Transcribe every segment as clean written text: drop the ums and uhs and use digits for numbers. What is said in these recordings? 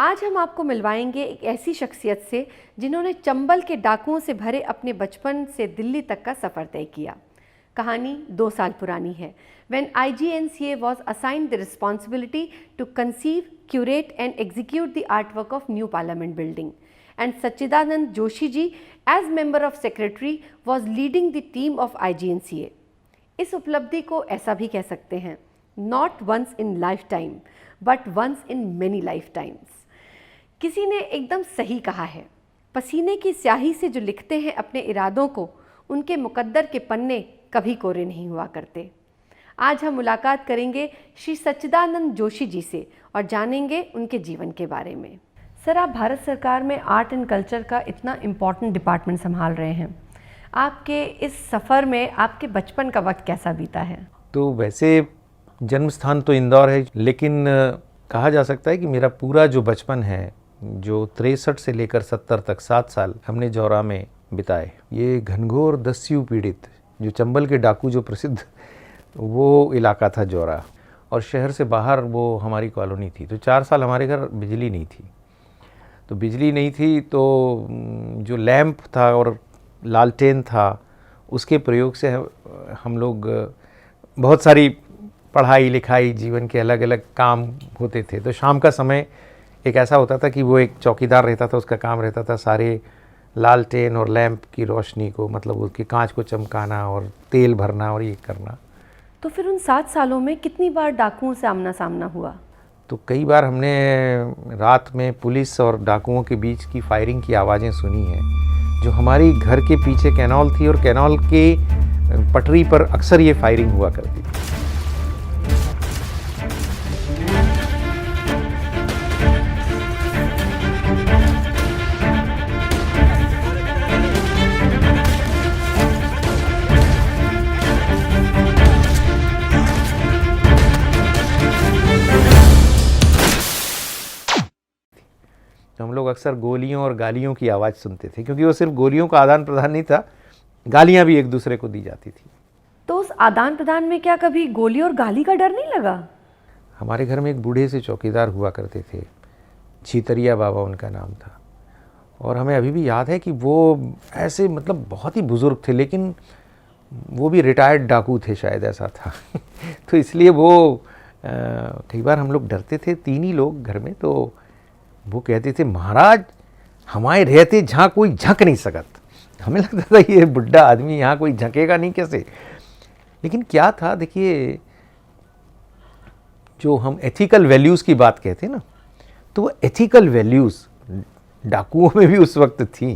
आज हम आपको मिलवाएंगे एक ऐसी शख्सियत से जिन्होंने चंबल के डाकुओं से भरे अपने बचपन से दिल्ली तक का सफ़र तय किया। कहानी 2 साल पुरानी है। When IGNCA was assigned the responsibility to conceive, curate and execute the artwork of new Parliament building, and Sachidanand Joshi ji as member of secretary was leading the team of IGNCA. इस उपलब्धि को ऐसा भी कह सकते हैं, not once in lifetime, but once in many lifetimes. किसी ने एकदम सही कहा है, पसीने की स्याही से जो लिखते हैं अपने इरादों को, उनके मुकद्दर के पन्ने कभी कोरे नहीं हुआ करते। आज हम मुलाकात करेंगे श्री सच्चिदानंद जोशी जी से और जानेंगे उनके जीवन के बारे में। सर, आप भारत सरकार में आर्ट एंड कल्चर का इतना इम्पॉर्टेंट डिपार्टमेंट संभाल रहे हैं। आपके इस सफ़र में आपके बचपन का वक्त कैसा बीता है? तो वैसे जन्म स्थान तो इंदौर है, लेकिन कहा जा सकता है कि मेरा पूरा जो बचपन है, जो 63 से लेकर 70 तक 7 साल हमने जौरा में बिताए। ये घनघोर दस्यु पीड़ित जो चंबल के डाकू जो प्रसिद्ध वो इलाका था जौरा, और शहर से बाहर वो हमारी कॉलोनी थी। तो 4 साल हमारे घर बिजली नहीं थी। तो बिजली नहीं थी तो जो लैंप था और लालटेन था उसके प्रयोग से हम लोग बहुत सारी पढ़ाई लिखाई, जीवन के अलग अलग काम होते थे। तो शाम का समय एक ऐसा होता था कि वो एक चौकीदार रहता था, उसका काम रहता था सारे लालटेन और लैंप की रोशनी को, मतलब उसके कांच को चमकाना और तेल भरना और ये करना। तो फिर उन 7 सालों में कितनी बार डाकुओं से आमना सामना हुआ? तो कई बार हमने रात में पुलिस और डाकुओं के बीच की फायरिंग की आवाज़ें सुनी हैं। जो हमारी घर के पीछे कैनाल थी और कैनाल के पटरी पर अक्सर ये फायरिंग हुआ करती थी। हम लोग अक्सर गोलियों और गालियों की आवाज़ सुनते थे, क्योंकि वो सिर्फ गोलियों का आदान प्रदान नहीं था, गालियां भी एक दूसरे को दी जाती थी। तो उस आदान प्रदान में क्या कभी गोली और गाली का डर नहीं लगा? हमारे घर में एक बूढ़े से चौकीदार हुआ करते थे, छीतरिया बाबा उनका नाम था, और हमें अभी भी याद है कि वो ऐसे मतलब बहुत ही बुज़ुर्ग थे, लेकिन वो भी रिटायर्ड डाकू थे शायद, ऐसा था। तो इसलिए वो कई बार हम लोग डरते थे, 3 ही लोग घर में। तो वो कहते थे, महाराज हमारे रहते जहाँ कोई झंक नहीं सकत। हमें लगता था ये बुढ़ा आदमी यहाँ कोई झंकेगा नहीं कैसे। लेकिन क्या था, देखिए, जो हम एथिकल वैल्यूज़ की बात कहते हैं ना, तो वो एथिकल वैल्यूज़ डाकुओं में भी उस वक्त थी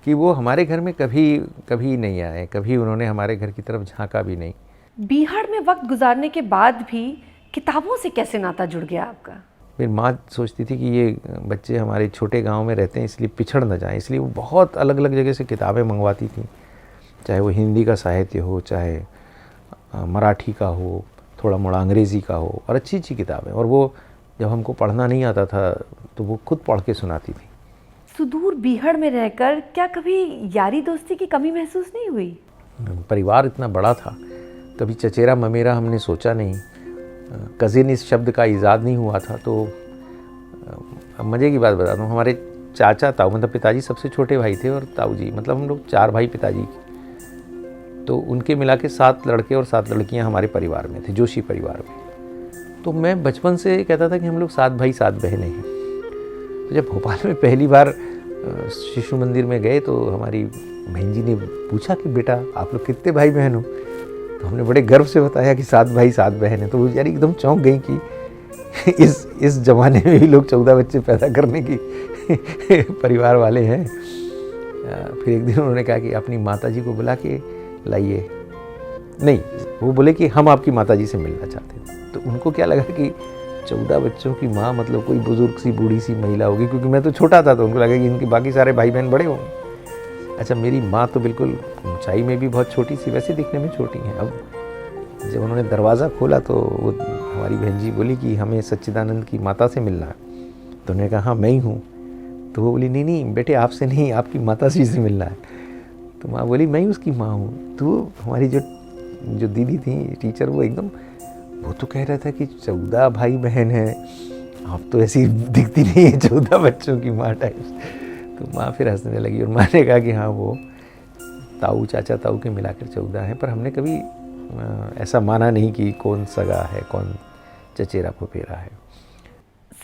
कि वो हमारे घर में कभी नहीं आए, कभी उन्होंने हमारे घर की तरफ झांका भी नहीं। बिहार में वक्त गुजारने के बाद भी किताबों से कैसे नाता जुड़ गया आपका? फिर माँ सोचती थी कि ये बच्चे हमारे छोटे गांव में रहते हैं, इसलिए पिछड़ न जाएं, इसलिए वो बहुत अलग अलग जगह से किताबें मंगवाती थी, चाहे वो हिंदी का साहित्य हो, चाहे मराठी का हो, थोड़ा मोड़ा अंग्रेज़ी का हो, और अच्छी अच्छी किताबें। और वो जब हमको पढ़ना नहीं आता था तो वो खुद पढ़ के सुनाती थी। सुदूर बीहड़ में रहकर क्या कभी यारी दोस्ती की कमी महसूस नहीं हुई? परिवार इतना बड़ा था, कभी चचेरा ममेरा हमने सोचा नहीं, कज़िन इस शब्द का ईजाद नहीं हुआ था। तो मज़े की बात बता दूँ, हमारे चाचा ताऊ, मतलब पिताजी सबसे छोटे भाई थे, और ताऊ जी, मतलब हम लोग 4 भाई पिताजी। तो उनके मिला के 7 लड़के और 7 लड़कियां हमारे परिवार में थे, जोशी परिवार में। तो मैं बचपन से कहता था कि हम लोग 7 भाई 7 बहनें हैं। तो जब भोपाल में पहली बार शिशु मंदिर में गए तो हमारी बहन जी ने पूछा कि बेटा आप लोग कितने भाई बहन हो? तो हमने बड़े गर्व से बताया कि 7 भाई 7 बहन हैं। तो वो यार एकदम चौंक गई कि इस ज़माने में भी लोग 14 बच्चे पैदा करने की परिवार वाले हैं। फिर एक दिन उन्होंने कहा कि अपनी माताजी को बुला के लाइए। नहीं, वो बोले कि हम आपकी माताजी से मिलना चाहते हैं। तो उनको क्या लगा कि 14 बच्चों की माँ मतलब कोई बुजुर्ग सी बूढ़ी सी महिला होगी, क्योंकि मैं तो छोटा था, तो उनको लगा कि इनके बाकी सारे भाई बहन बड़े होंगे। अच्छा, मेरी माँ तो बिल्कुल ऊंचाई में भी बहुत छोटी सी, वैसे दिखने में छोटी हैं। अब जब उन्होंने दरवाज़ा खोला तो वो हमारी बहन जी बोली कि हमें सच्चिदानंद की माता से मिलना है। तो उन्होंने कहा हाँ मैं ही हूँ। तो वो बोली नहीं नहीं बेटे, आपसे नहीं, आपकी माता जी से मिलना है। तो माँ बोली मैं ही उसकी माँ हूँ। तो हमारी जो दीदी थी टीचर, वो एकदम, वो तो कह रहा था कि 14 भाई बहन हैं आप तो ऐसी दिखती नहीं है 14 बच्चों की माँ टाइप। तो माँ फिर हंसने लगी और माँ ने कहा कि हाँ वो ताऊ, चाचा ताऊ के मिलाकर 14 हैं, पर हमने कभी ऐसा माना नहीं कि कौन सगा है, कौन चचेरा फुफेरा है।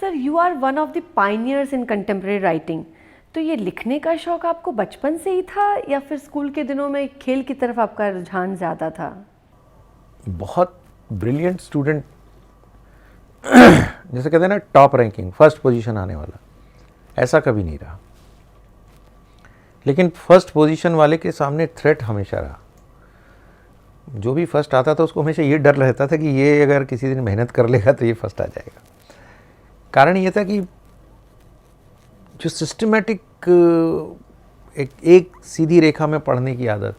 Sir, you are one of the pioneers in contemporary writing. तो ये लिखने का शौक आपको बचपन से ही था या फिर स्कूल के दिनों में खेल की तरफ आपका रुझान ज़्यादा था? बहुत ब्रिलियंट स्टूडेंट, जैसे कहते हैं ना टॉप रैंकिंग, फर्स्ट पोजीशन आने वाला, ऐसा कभी नहीं रहा। लेकिन फर्स्ट पोजीशन वाले के सामने थ्रेट हमेशा रहा। जो भी फर्स्ट आता था उसको हमेशा ये डर रहता था कि ये अगर किसी दिन मेहनत कर लेगा तो ये फर्स्ट आ जाएगा। कारण ये था कि जो सिस्टमेटिक एक सीधी रेखा में पढ़ने की आदत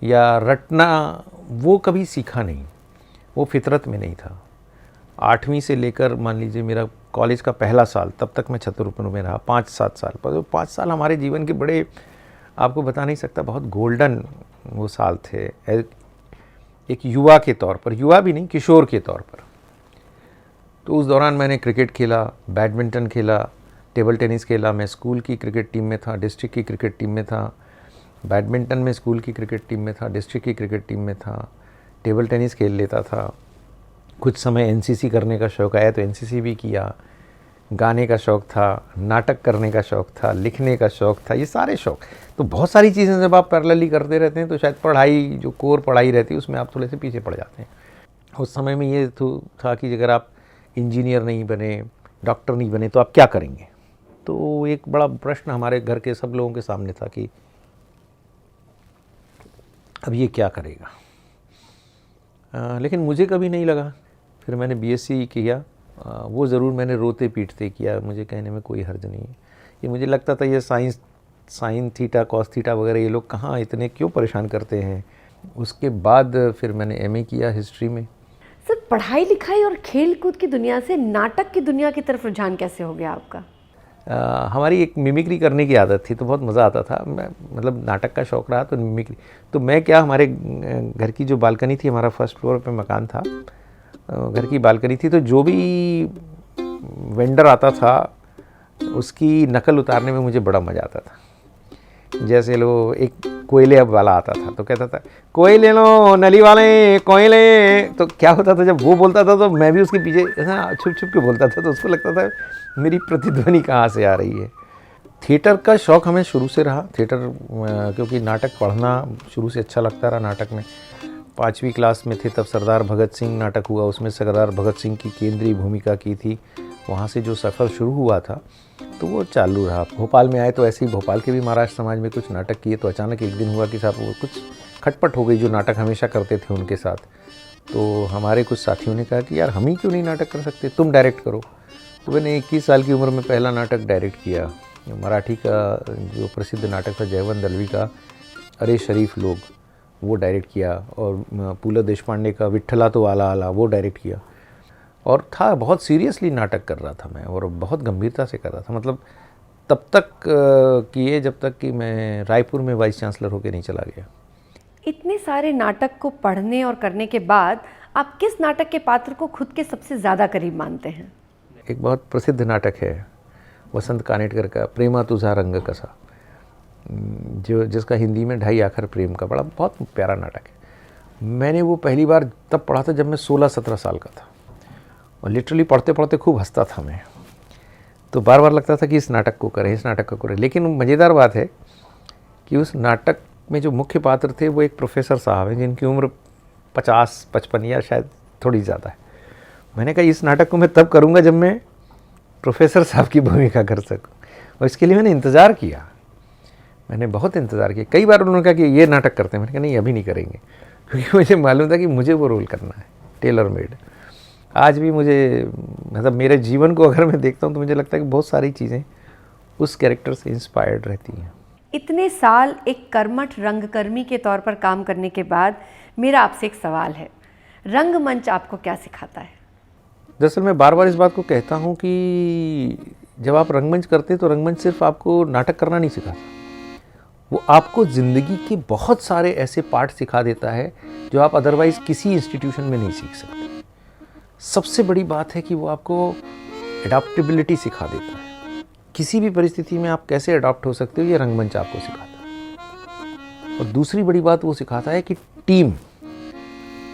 या रटना, वो कभी सीखा नहीं, वो फितरत में नहीं था। 8वीं से लेकर मान लीजिए मेरा कॉलेज का पहला साल, तब तक मैं छतरपुर में रहा 5-7 साल। पर 5 साल हमारे जीवन के बड़े, आपको बता नहीं सकता, बहुत गोल्डन वो साल थे एक युवा के तौर पर, युवा भी नहीं, किशोर के तौर पर। तो उस दौरान मैंने क्रिकेट खेला, बैडमिंटन खेला, टेबल टेनिस खेला। मैं स्कूल की क्रिकेट टीम में था, डिस्ट्रिक्ट की क्रिकेट टीम में था। बैडमिंटन में स्कूल की क्रिकेट टीम में था, डिस्ट्रिक्ट की क्रिकेट टीम में था। टेबल टेनिस खेल लेता था। कुछ समय एनसीसी करने का शौक़ आया तो एनसीसी भी किया। गाने का शौक़ था, नाटक करने का शौक़ था, लिखने का शौक़ था, ये सारे शौक़। तो बहुत सारी चीज़ें जब आप पैरेलली करते रहते हैं तो शायद पढ़ाई, जो कोर पढ़ाई रहती है, उसमें आप थोड़े से पीछे पड़ जाते हैं। उस समय में ये था कि अगर आप इंजीनियर नहीं बने, डॉक्टर नहीं बने तो आप क्या करेंगे। तो एक बड़ा प्रश्न हमारे घर के सब लोगों के सामने था कि अब ये क्या करेगा। लेकिन मुझे कभी नहीं लगा। फिर मैंने बीएससी किया। वो ज़रूर मैंने रोते पीटते किया, मुझे कहने में कोई हर्ज नहीं है। ये मुझे लगता था ये साइन थीटा, कॉस थीटा वगैरह, ये लोग कहाँ इतने क्यों परेशान करते हैं। उसके बाद फिर मैंने एमए किया हिस्ट्री में। सर, पढ़ाई लिखाई और खेल कूद की दुनिया से नाटक की दुनिया की तरफ रुझान कैसे हो गया आपका? हमारी एक मिमिक्री करने की आदत थी, तो बहुत मज़ा आता था। मतलब नाटक का शौक़ रहा तो मिमिक्री। तो मैं क्या, हमारे घर की जो बालकनी थी, हमारा फर्स्ट फ्लोर पे मकान था, घर की बालकनी थी, तो जो भी वेंडर आता था उसकी नकल उतारने में मुझे बड़ा मज़ा आता था। जैसे लो एक कोयले वाला आता था तो कहता था कोयले लो नली वाले कोयले। तो क्या होता था, जब वो बोलता था तो मैं भी उसके पीछे ऐसा छुप छुप के बोलता था, तो उसको लगता था मेरी प्रतिध्वनि कहाँ से आ रही है। थिएटर का शौक़ हमें शुरू से रहा। थिएटर, क्योंकि नाटक पढ़ना शुरू से अच्छा लगता रहा। नाटक में 5वीं क्लास में थे तब सरदार भगत सिंह नाटक हुआ, उसमें सरदार भगत सिंह की केंद्रीय भूमिका की थी। वहाँ से जो सफ़र शुरू हुआ था तो वो चालू रहा। भोपाल में आए तो ऐसे ही भोपाल के भी महाराष्ट्र समाज में कुछ नाटक किए। तो अचानक एक दिन हुआ कि साहब वो कुछ खटपट हो गई, जो नाटक हमेशा करते थे उनके साथ। तो हमारे कुछ साथियों ने कहा कि यार हम ही क्यों नहीं नाटक कर सकते, तुम डायरेक्ट करो। तो मैंने 21 साल की उम्र में पहला नाटक डायरेक्ट किया। मराठी का जो प्रसिद्ध नाटक था जयवंत दलवी का अरे शरीफ लोग, वो डायरेक्ट किया। और पुला देशपांडे का विट्ठला तो आला आला, वो डायरेक्ट किया। और था बहुत सीरियसली नाटक कर रहा था मैं, और बहुत गंभीरता से कर रहा था। मतलब तब तक किए जब तक कि मैं रायपुर में वाइस चांसलर होकर नहीं चला गया। इतने सारे नाटक को पढ़ने और करने के बाद आप किस नाटक के पात्र को खुद के सबसे ज़्यादा करीब मानते हैं? एक बहुत प्रसिद्ध नाटक है वसंत कानेटकर का प्रेमा तुझा रंग कसा, जिसका हिंदी में ढाई आखर प्रेम का, बड़ा बहुत प्यारा नाटक है। मैंने वो पहली बार तब पढ़ा था जब मैं 16-17 साल का था, और लिटरली पढ़ते पढ़ते खूब हंसता था मैं। तो बार बार लगता था कि इस नाटक को करें, इस नाटक को करें। लेकिन मज़ेदार बात है कि उस नाटक में जो मुख्य पात्र थे वो एक प्रोफेसर साहब हैं जिनकी उम्र 50-55 या शायद थोड़ी ज़्यादा है। मैंने कहा इस नाटक को मैं तब करूँगा जब मैं प्रोफेसर साहब की भूमिका कर सकूँ, और इसके लिए मैंने इंतज़ार किया। मैंने बहुत इंतज़ार किया। कई बार उन्होंने कहा कि ये नाटक करते हैं। मैंने कहा नहीं, अभी नहीं करेंगे, क्योंकि मुझे मालूम था कि मुझे वो रोल करना है, टेलर मेड। आज भी मुझे, मतलब मेरे जीवन को अगर मैं देखता हूँ तो मुझे लगता है कि बहुत सारी चीज़ें उस कैरेक्टर से इंस्पायर्ड रहती हैं। इतने साल एक कर्मठ रंगकर्मी के तौर पर काम करने के बाद मेरा आपसे एक सवाल है, रंगमंच आपको क्या सिखाता है? दरअसल मैं बार बार इस बात को कहता हूँ कि जब आप रंगमंच करते हैं तो रंगमंच सिर्फ आपको नाटक करना नहीं सिखाता, वो आपको ज़िंदगी के बहुत सारे ऐसे पार्ट सिखा देता है जो आप अदरवाइज़ किसी इंस्टीट्यूशन में नहीं सीख सकते। सबसे बड़ी बात है कि वो आपको एडाप्टेबिलिटी सिखा देता है। किसी भी परिस्थिति में आप कैसे अडॉप्ट हो सकते हो, ये रंगमंच आपको सिखाता है। और दूसरी बड़ी बात वो सिखाता है कि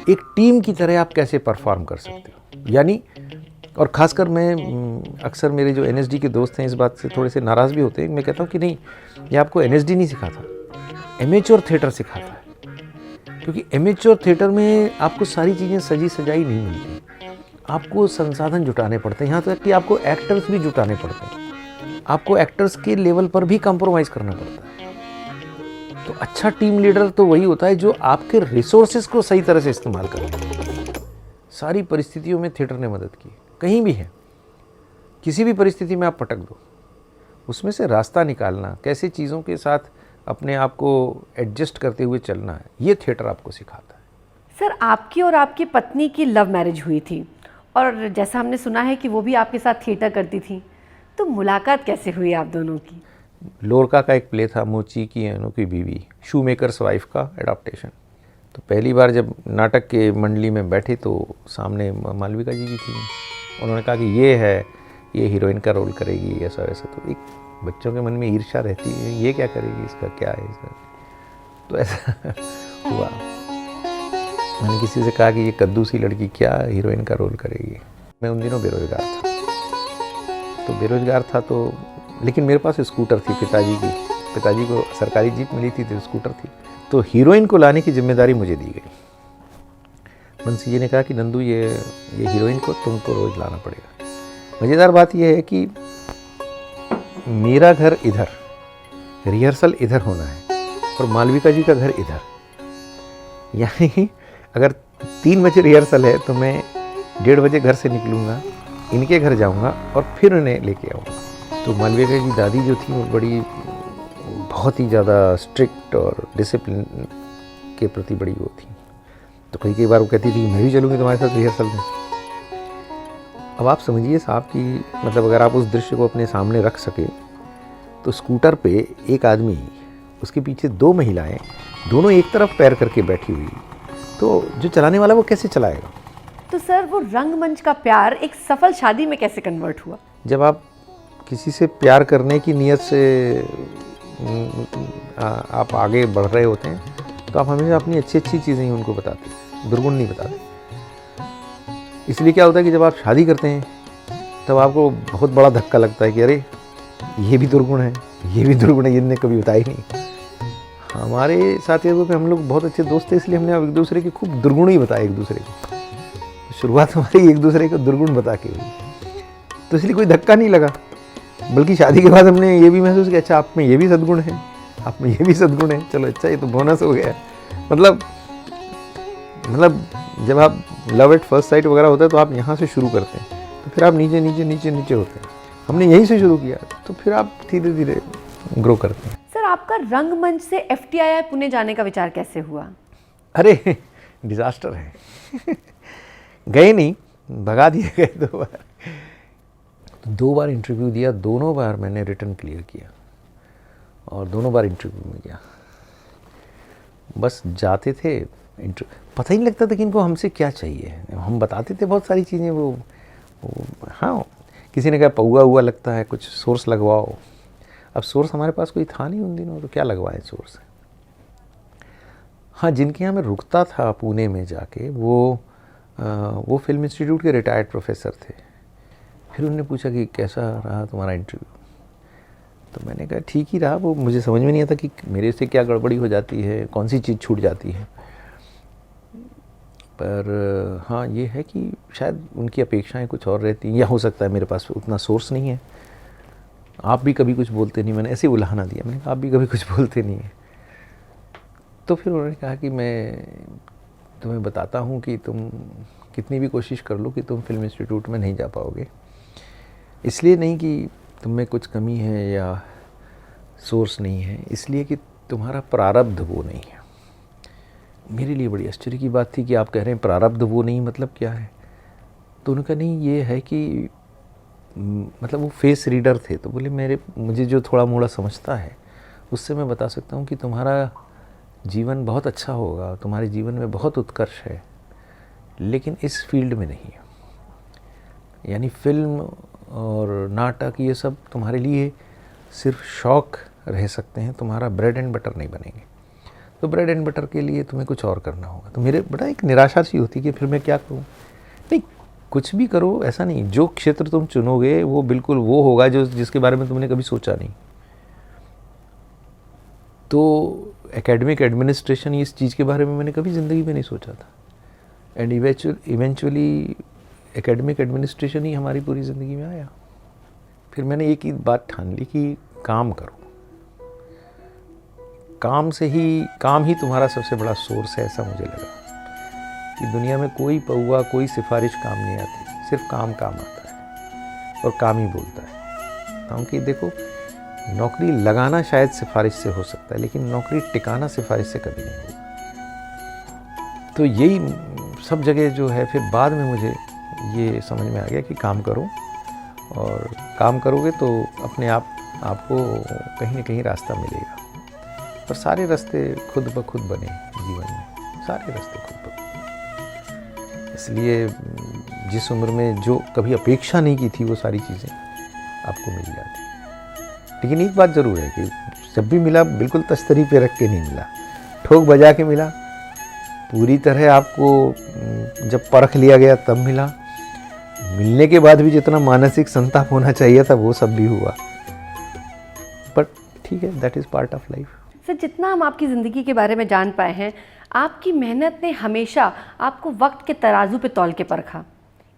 एक टीम की तरह आप कैसे परफॉर्म कर सकते हो। यानी, और ख़ासकर मैं अक्सर मेरे जो एनएसडी के दोस्त हैं इस बात से थोड़े से नाराज़ भी होते हैं। मैं कहता हूँ कि नहीं, ये आपको एनएसडी नहीं सिखाता, एमेच्योर थिएटर सिखाता है। क्योंकि एमेच्योर थिएटर में आपको सारी चीज़ें सजी सजाई नहीं मिलती, आपको संसाधन जुटाने पड़ते हैं। यहाँ तक कि आपको एक्टर्स भी जुटाने पड़ते हैं, आपको एक्टर्स के लेवल पर भी कॉम्प्रोमाइज़ करना पड़ता है। तो अच्छा टीम लीडर तो वही होता है जो आपके रिसोर्सेज को सही तरह से इस्तेमाल करे। सारी परिस्थितियों में थिएटर ने मदद की, कहीं भी है, किसी भी परिस्थिति में आप पटक दो, उसमें से रास्ता निकालना, कैसे चीज़ों के साथ अपने आप को एडजस्ट करते हुए चलना है, ये थिएटर आपको सिखाता है। सर, आपकी और आपकी पत्नी की लव मैरिज हुई थी और जैसा हमने सुना है कि वो भी आपके साथ थिएटर करती थी, तो मुलाकात कैसे हुई आप दोनों की? लोरका का एक प्ले था, मोची की अनोखी बीवी, शूमेकर्स वाइफ का एडाप्टेशन। तो पहली बार जब नाटक के मंडली में बैठे तो सामने मालविका जी भी थी। उन्होंने कहा कि ये हीरोइन का रोल करेगी, ऐसा वैसा। तो एक बच्चों के मन में ईर्ष्या रहती है, ये क्या करेगी, इसका क्या है इसका। तो ऐसा हुआ। मैंने किसी से कहा कि ये कद्दू सी लड़की क्या हीरोइन का रोल करेगी। मैं उन दिनों बेरोजगार था तो लेकिन मेरे पास स्कूटर थी पिताजी को सरकारी जीप मिली थी, तो स्कूटर थी। तो हीरोइन को लाने की जिम्मेदारी मुझे दी गई। बंसी जी ने कहा कि नंदू ये हीरोइन को तुमको रोज़ लाना पड़ेगा। मज़ेदार बात यह है कि मेरा घर इधर, रिहर्सल इधर होना है और मालविका जी का घर इधर। यानी अगर 3 बजे रिहर्सल है तो मैं 1:30 बजे घर से निकलूँगा, इनके घर जाऊँगा और फिर उन्हें लेके आऊँगा। तो मालविका की दादी जो थी वो बहुत ही ज़्यादा स्ट्रिक्ट और डिसिप्लिन के प्रति बड़ी वो थी। तो कई बार वो कहती थी मैं भी चलूँगी तुम्हारे साथ रिहर्सल में। अब आप समझिए साहब कि मतलब अगर आप उस दृश्य को अपने सामने रख सके तो स्कूटर पे एक आदमी, उसके पीछे 2 महिलाएं, दोनों एक तरफ पैर करके बैठी हुई, तो जो चलाने वाला वो कैसे चलाएगा? तो सर, वो रंगमंच का प्यार एक सफल शादी में कैसे कन्वर्ट हुआ? जब आप किसी से प्यार करने की नीयत से आप आगे बढ़ रहे होते हैं तो आप हमेशा अपनी अच्छी चीज़ें ही उनको बताते हैं, दुर्गुण नहीं बताते। इसलिए क्या होता है कि जब आप शादी करते हैं तब आपको बहुत बड़ा धक्का लगता है कि अरे ये भी दुर्गुण है, ये भी दुर्गुण है, इनने कभी बताया नहीं। हमारे साथियों पे हम लोग बहुत अच्छे दोस्त थे, इसलिए हमने एक दूसरे के खूब दुर्गुण ही बताए एक दूसरे को। शुरुआत हमारी एक दूसरे को दुर्गुण बता के हुई, तो इसलिए कोई धक्का नहीं लगा। बल्कि शादी के बाद हमने ये भी महसूस किया, अच्छा आप में ये भी सद्गुण है, आप में ये भी सद्गुण है, चलो अच्छा ये तो बोनस हो गया। मतलब जब आप लव एट फर्स्ट साइट वगैरह होता है तो आप यहाँ से शुरू करते हैं, तो फिर आप नीचे नीचे नीचे नीचे होते हैं। हमने यहीं से शुरू किया, तो फिर आप धीरे धीरे ग्रो करते हैं। सर, आपका रंगमंच से FTII पुणे जाने का विचार कैसे हुआ? अरे डिज़ास्टर है। गए नहीं, भगा दिए गए 2 बार। 2 बार इंटरव्यू दिया, दोनों बार मैंने रिटर्न क्लियर किया और दोनों बार इंटरव्यू में गया। बस जाते थे, पता ही नहीं लगता था कि इनको हमसे क्या चाहिए। हम बताते थे बहुत सारी चीज़ें, वो हाँ, किसी ने कहा पौआ हुआ लगता है, कुछ सोर्स लगवाओ। अब सोर्स हमारे पास कोई था नहीं उन दिनों, तो क्या लगवाएं सोर्स। हाँ, जिनके यहाँ मैं रुकता था पुणे में जाके, वो फिल्म इंस्टीट्यूट के रिटायर्ड प्रोफेसर थे। फिर उन्होंने पूछा कि कैसा रहा तुम्हारा इंटरव्यू, तो मैंने कहा ठीक ही रहा। वो मुझे समझ में नहीं आता कि मेरे से क्या गड़बड़ी हो जाती है, कौन सी चीज़ छूट जाती है। पर हाँ, ये है कि शायद उनकी अपेक्षाएं कुछ और रहती हैं, या हो सकता है मेरे पास उतना सोर्स नहीं है। आप भी कभी कुछ बोलते नहीं, मैंने ऐसे उलाहना दिया, मैंने कहा आप भी कभी कुछ बोलते नहीं हैं। तो फिर उन्होंने कहा कि मैं तुम्हें बताता हूँ कि तुम कितनी भी कोशिश कर लो कि तुम फिल्म इंस्टीट्यूट में नहीं जा पाओगे। इसलिए नहीं कि तुम में कुछ कमी है या सोर्स नहीं है, इसलिए कि तुम्हारा प्रारब्ध वो नहीं है। मेरे लिए बड़ी आश्चर्य की बात थी कि आप कह रहे हैं प्रारब्ध वो नहीं, मतलब क्या है? तो उन्होंने कहा नहीं, ये है कि मतलब वो फेस रीडर थे, तो बोले मुझे जो थोड़ा मोड़ा समझता है उससे मैं बता सकता हूँ कि तुम्हारा जीवन बहुत अच्छा होगा, तुम्हारे जीवन में बहुत उत्कर्ष है, लेकिन इस फील्ड में नहीं है। यानी फिल्म और नाटक ये सब तुम्हारे लिए सिर्फ शौक़ रह सकते हैं, तुम्हारा ब्रेड एंड बटर नहीं बनेंगे। तो ब्रेड एंड बटर के लिए तुम्हें कुछ और करना होगा। तो मेरे बड़ा एक निराशा सी होती कि फिर मैं क्या करूँ। नहीं, कुछ भी करो, ऐसा नहीं, जो क्षेत्र तुम चुनोगे वो बिल्कुल वो होगा जो जिसके बारे में तुमने कभी सोचा नहीं। तो एकेडमिक एडमिनिस्ट्रेशन इस चीज़ के बारे में मैंने कभी ज़िंदगी में नहीं सोचा था, एंड इवेंचुअली एकेडमिक एडमिनिस्ट्रेशन ही हमारी पूरी ज़िंदगी में आया। फिर मैंने एक ही बात ठान ली कि काम करो, काम ही तुम्हारा सबसे बड़ा सोर्स है। ऐसा मुझे लगा कि दुनिया में कोई पौआ, कोई सिफारिश काम नहीं आती, सिर्फ काम आता है और काम ही बोलता है। क्योंकि देखो, नौकरी लगाना शायद सिफारिश से हो सकता है, लेकिन नौकरी टिकाना सिफारिश से कभी नहीं होगा। तो यही सब जगह जो है, फिर बाद में मुझे ये समझ में आ गया कि काम करो, और काम करोगे तो अपने आप आपको कहीं ना कहीं रास्ता मिलेगा। और सारे रास्ते खुद ब खुद बने जीवन में, सारे रास्ते खुद ब खुद। इसलिए जिस उम्र में जो कभी अपेक्षा नहीं की थी वो सारी चीज़ें आपको मिल जाती। लेकिन एक बात ज़रूर है कि जब भी मिला बिल्कुल तस्तरी पे रख के नहीं मिला, ठोक बजा के मिला। पूरी तरह आपको जब परख लिया गया तब मिला। मिलने के बाद भी जितना मानसिक संताप होना चाहिए था वो सब भी हुआ। बट ठीक है, that is part of life. Sir, जितना हम आपकी ज़िंदगी के बारे में जान पाए हैं, आपकी मेहनत ने हमेशा आपको वक्त के तराजू पे तौल के परखा।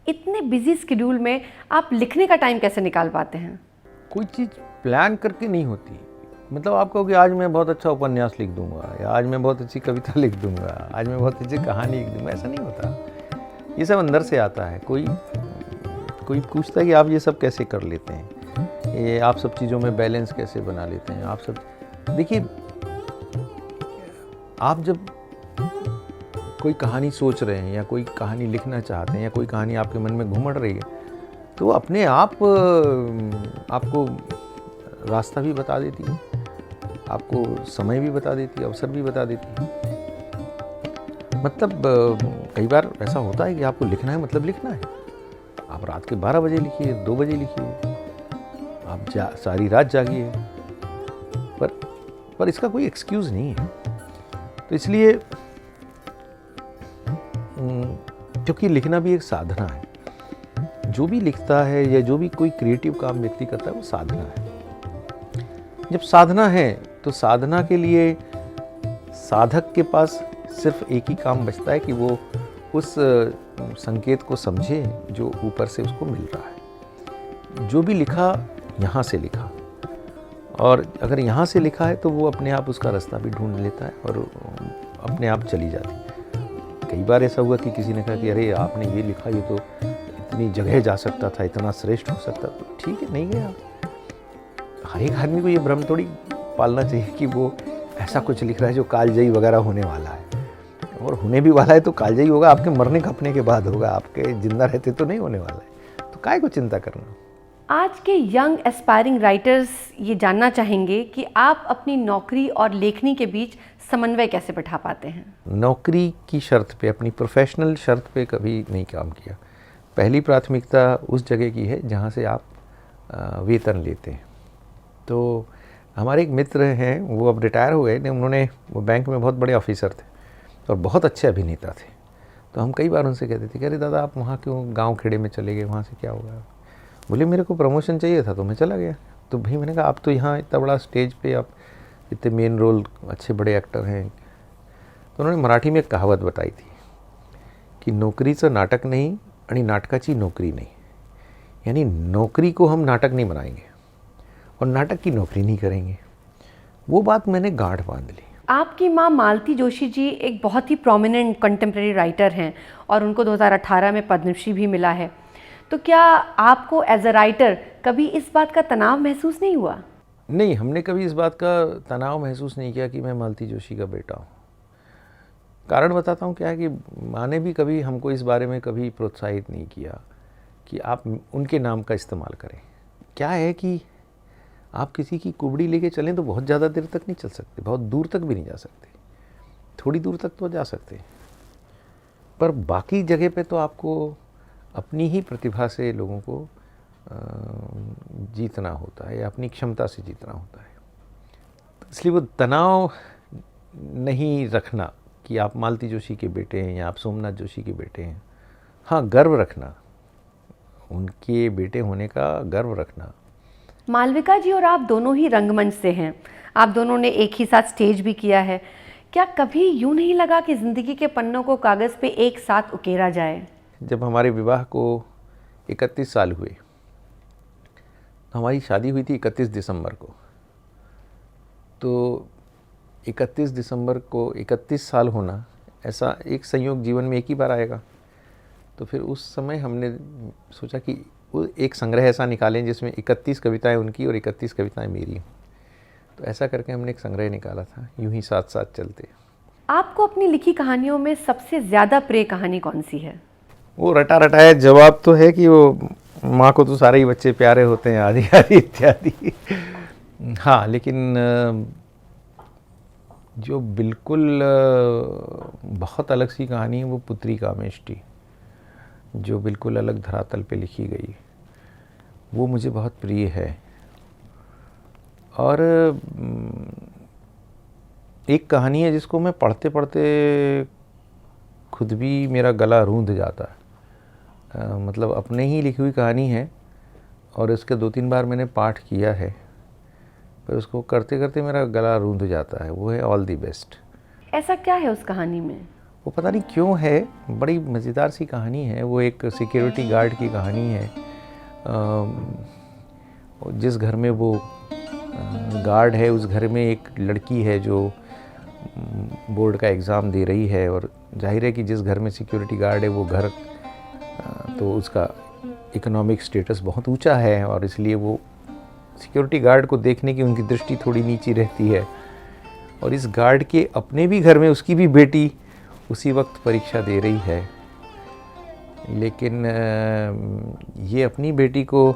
इतने बिजी स्केड्यूल में आप लिखने का टाइम कैसे निकाल पाते हैं? कोई चीज़ प्लान करके नहीं होती। मतलब आप कहो कि आज मैं बहुत अच्छा उपन्यास लिख दूंगा, या आज मैं बहुत अच्छी कविता लिख दूंगा, आज मैं बहुत अच्छी कहानी लिख दूंगा, ऐसा नहीं होता। ये सब अंदर से आता है। कोई पूछता है कि आप ये सब कैसे कर लेते हैं, ये आप सब चीज़ों में बैलेंस कैसे बना लेते हैं। आप सब देखिए, आप जब कोई कहानी सोच रहे हैं या कोई कहानी लिखना चाहते हैं या कोई कहानी आपके मन में घुमड़ रही है, तो अपने आप आपको रास्ता भी बता देती है, आपको समय भी बता देती है, अवसर भी बता देती है। मतलब कई बार ऐसा होता है कि आपको लिखना है, मतलब लिखना है। आप रात के 12 बजे लिखिए, 2 बजे लिखिए, आप सारी रात जागिए, पर इसका कोई एक्सक्यूज़ नहीं है। तो इसलिए क्योंकि लिखना भी एक साधना है। जो भी लिखता है या जो भी कोई क्रिएटिव काम व्यक्ति करता है वो साधना है। जब साधना है तो साधना के लिए साधक के पास सिर्फ एक ही काम बचता है कि वो उस संकेत को समझे जो ऊपर से उसको मिल रहा है। जो भी लिखा यहाँ से लिखा, और अगर यहाँ से लिखा है तो वो अपने आप उसका रास्ता भी ढूंढ लेता है और अपने आप चली जाती है। कई बार ऐसा हुआ कि किसी ने कहा कि अरे आपने ये लिखा, ये तो इतनी जगह जा सकता था, इतना श्रेष्ठ हो सकता था। ठीक है, नहीं गया। हर एक आदमी को ये भ्रम थोड़ी पालना चाहिए कि वो ऐसा कुछ लिख रहा है जो कालजयी वगैरह होने वाला है, और होने भी वाला है तो कालजयी होगा, आपके मरने कपने के बाद होगा, आपके जिंदा रहते तो नहीं होने वाला है। तो काहे को चिंता करना। आज के यंग एस्पायरिंग राइटर्स ये जानना चाहेंगे कि आप अपनी नौकरी और लेखनी के बीच समन्वय कैसे बैठा पाते हैं? नौकरी की शर्त पे, अपनी प्रोफेशनल शर्त पे कभी नहीं काम किया। पहली प्राथमिकता उस जगह की है जहाँ से आप वेतन लेते हैं। तो हमारे एक मित्र हैं, वो अब रिटायर हो गए, वो बैंक में बहुत बड़े ऑफिसर थे और बहुत अच्छे अभिनेता थे। तो हम कई बार उनसे कहते थे कि अरे दादा आप वहाँ क्यों गाँव खेड़े में चले गए, वहाँ से क्या होगा। बोले मेरे को प्रमोशन चाहिए था तो मैं चला गया। तो भाई मैंने कहा आप तो यहाँ इतना बड़ा स्टेज पे, आप इतने मेन रोल, अच्छे बड़े एक्टर हैं। तो उन्होंने मराठी में एक कहावत बताई थी कि नोकरीचं नाटक नहीं आणि नाटकाची नोकरी नहीं। यानी नौकरी को हम नाटक नहीं बनाएंगे और नाटक की नौकरी नहीं करेंगे। वो बात मैंने गांठ बांध ली। आपकी माँ मालती जोशी जी एक बहुत ही प्रोमिनेंट कंटेम्प्रेरी राइटर हैं और उनको 2018 में पद्मश्री भी मिला है। तो क्या आपको एज अ राइटर कभी इस बात का तनाव महसूस नहीं हुआ? नहीं, हमने कभी इस बात का तनाव महसूस नहीं किया कि मैं मालती जोशी का बेटा हूँ। कारण बताता हूँ क्या है कि माँ ने भी कभी हमको इस बारे में कभी प्रोत्साहित नहीं किया कि आप उनके नाम का इस्तेमाल करें। क्या है कि आप किसी की कुबड़ी लेके चलें तो बहुत ज़्यादा देर तक नहीं चल सकते, बहुत दूर तक भी नहीं जा सकते, थोड़ी दूर तक तो जा सकते, पर बाकी जगह पे तो आपको अपनी ही प्रतिभा से लोगों को जीतना होता है या अपनी क्षमता से जीतना होता है। इसलिए वो तनाव नहीं रखना कि आप मालती जोशी के बेटे हैं या आप सोमनाथ जोशी के बेटे हैं। हाँ, गर्व रखना, उनके बेटे होने का गर्व रखना। मालविका जी और आप दोनों ही रंगमंच से हैं, आप दोनों ने एक ही साथ स्टेज भी किया है। क्या कभी यूं नहीं लगा कि ज़िंदगी के पन्नों को कागज़ पे एक साथ उकेरा जाए? जब हमारे विवाह को 31 साल हुए, हमारी शादी हुई थी 31 दिसंबर को, तो 31 दिसंबर को 31 साल होना, ऐसा एक संयोग जीवन में एक ही बार आएगा। तो फिर उस समय हमने सोचा कि वो एक संग्रह ऐसा निकालें जिसमें 31 कविताएं उनकी और 31 कविताएं मेरी। तो ऐसा करके हमने एक संग्रह निकाला था, यूं ही साथ साथ चलते। आपको अपनी लिखी कहानियों में सबसे ज़्यादा प्रिय कहानी कौन सी है? वो रटा रटाया जवाब तो है कि वो माँ को तो सारे ही बच्चे प्यारे होते हैं, आदि आदि इत्यादि। हाँ, लेकिन जो बिल्कुल बहुत अलग सी कहानी है वो पुत्री कामेष्टि, जो बिल्कुल अलग धरातल पे लिखी गई, वो मुझे बहुत प्रिय है। और एक कहानी है जिसको मैं पढ़ते पढ़ते खुद भी मेरा गला रूंध जाता है। मतलब अपने ही लिखी हुई कहानी है और इसके 2-3 बार मैंने पाठ किया है, पर उसको करते करते मेरा गला रूंध जाता है। वो है ऑल दी बेस्ट। ऐसा क्या है उस कहानी में? वो पता नहीं क्यों है, बड़ी मज़ेदार सी कहानी है। वो एक सिक्योरिटी गार्ड की कहानी है। जिस घर में वो गार्ड है, उस घर में एक लड़की है जो बोर्ड का एग्ज़ाम दे रही है, और जाहिर है कि जिस घर में सिक्योरिटी गार्ड है वो घर तो उसका इकोनॉमिक स्टेटस बहुत ऊंचा है, और इसलिए वो सिक्योरिटी गार्ड को देखने की उनकी दृष्टि थोड़ी नीची रहती है। और इस गार्ड के अपने भी घर में उसकी भी बेटी उसी वक्त परीक्षा दे रही है, लेकिन ये अपनी बेटी को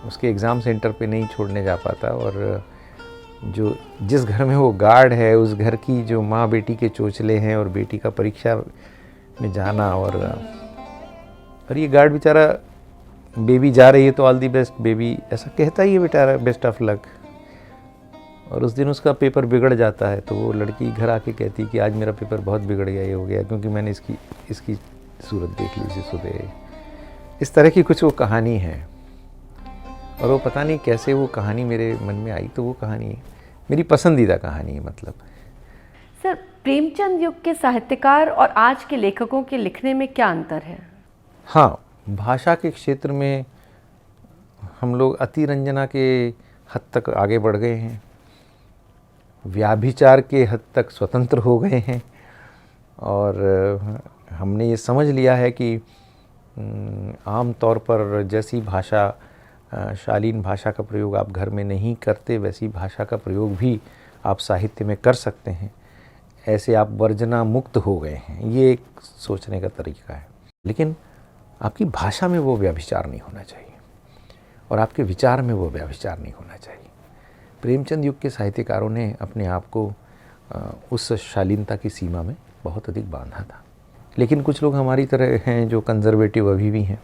उसके एग्ज़ाम सेंटर पे नहीं छोड़ने जा पाता। और जो जिस घर में वो गार्ड है, उस घर की जो माँ बेटी के चोचले हैं और बेटी का परीक्षा में जाना, और ये गार्ड बेचारा, बेबी जा रही है तो ऑल दी बेस्ट बेबी ऐसा कहता ही है, बेटा बेस्ट ऑफ लक। और उस दिन उसका पेपर बिगड़ जाता है, तो वो लड़की घर आके कहती है कि आज मेरा पेपर बहुत बिगड़ गया, ये हो गया क्योंकि मैंने इसकी सूरत देख ली सुबह। इस तरह की कुछ वो कहानी है, और वो पता नहीं कैसे वो कहानी मेरे मन में आई, तो वो कहानी मेरी पसंदीदा कहानी है। मतलब सर, प्रेमचंद युग के साहित्यकार और आज के लेखकों के लिखने में क्या अंतर है? हाँ, भाषा के क्षेत्र में हम लोग अतिरंजना के हद तक आगे बढ़ गए हैं, व्याभिचार के हद तक स्वतंत्र हो गए हैं, और हमने ये समझ लिया है कि आम तौर पर जैसी भाषा, शालीन भाषा का प्रयोग आप घर में नहीं करते, वैसी भाषा का प्रयोग भी आप साहित्य में कर सकते हैं। ऐसे आप वर्जना मुक्त हो गए हैं, ये एक सोचने का तरीका है। लेकिन आपकी भाषा में वो व्यभिचार नहीं होना चाहिए, और आपके विचार में वो व्यभिचार नहीं होना चाहिए। प्रेमचंद युग के साहित्यकारों ने अपने आप को उस शालीनता की सीमा में बहुत अधिक बांधा था। लेकिन कुछ लोग हमारी तरह हैं जो कंजर्वेटिव अभी भी हैं।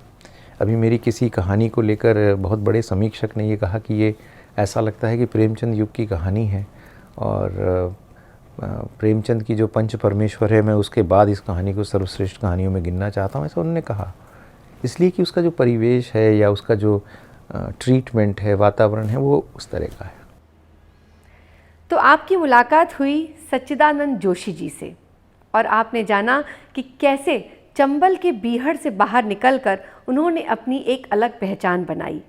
अभी मेरी किसी कहानी को लेकर बहुत बड़े समीक्षक ने ये कहा कि ये ऐसा लगता है कि प्रेमचंद युग की कहानी है, और प्रेमचंद की जो पंच परमेश्वर है, मैं उसके बाद इस कहानी को सर्वश्रेष्ठ कहानियों में गिनना चाहता हूँ, ऐसा उन्होंने कहा। इसलिए कि उसका जो परिवेश है या उसका जो ट्रीटमेंट है, वातावरण है, वो उस तरह का है। तो आपकी मुलाकात हुई सच्चिदानंद जोशी जी से, और आपने जाना कि कैसे चंबल के बीहड़ से बाहर निकलकर उन्होंने अपनी एक अलग पहचान बनाई।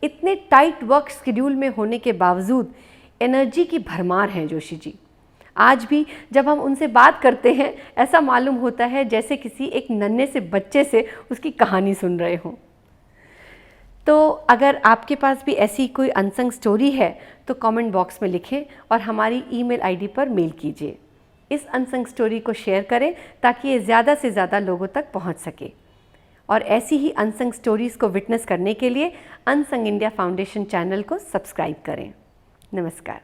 इतने टाइट वर्क शेड्यूल में होने के बावजूद एनर्जी की भरमार हैं जोशी जी। आज भी जब हम उनसे बात करते हैं, ऐसा मालूम होता है जैसे किसी एक नन्हे से बच्चे से उसकी कहानी सुन रहे हों। तो अगर आपके पास भी ऐसी कोई अनसंग स्टोरी है तो कमेंट बॉक्स में लिखें और हमारी ईमेल आईडी पर मेल कीजिए। इस अनसंग स्टोरी को शेयर करें ताकि ये ज़्यादा से ज़्यादा लोगों तक पहुंच सके। और ऐसी ही अनसंग स्टोरीज़ को विटनेस करने के लिए अनसंग इंडिया फाउंडेशन चैनल को सब्सक्राइब करें। नमस्कार।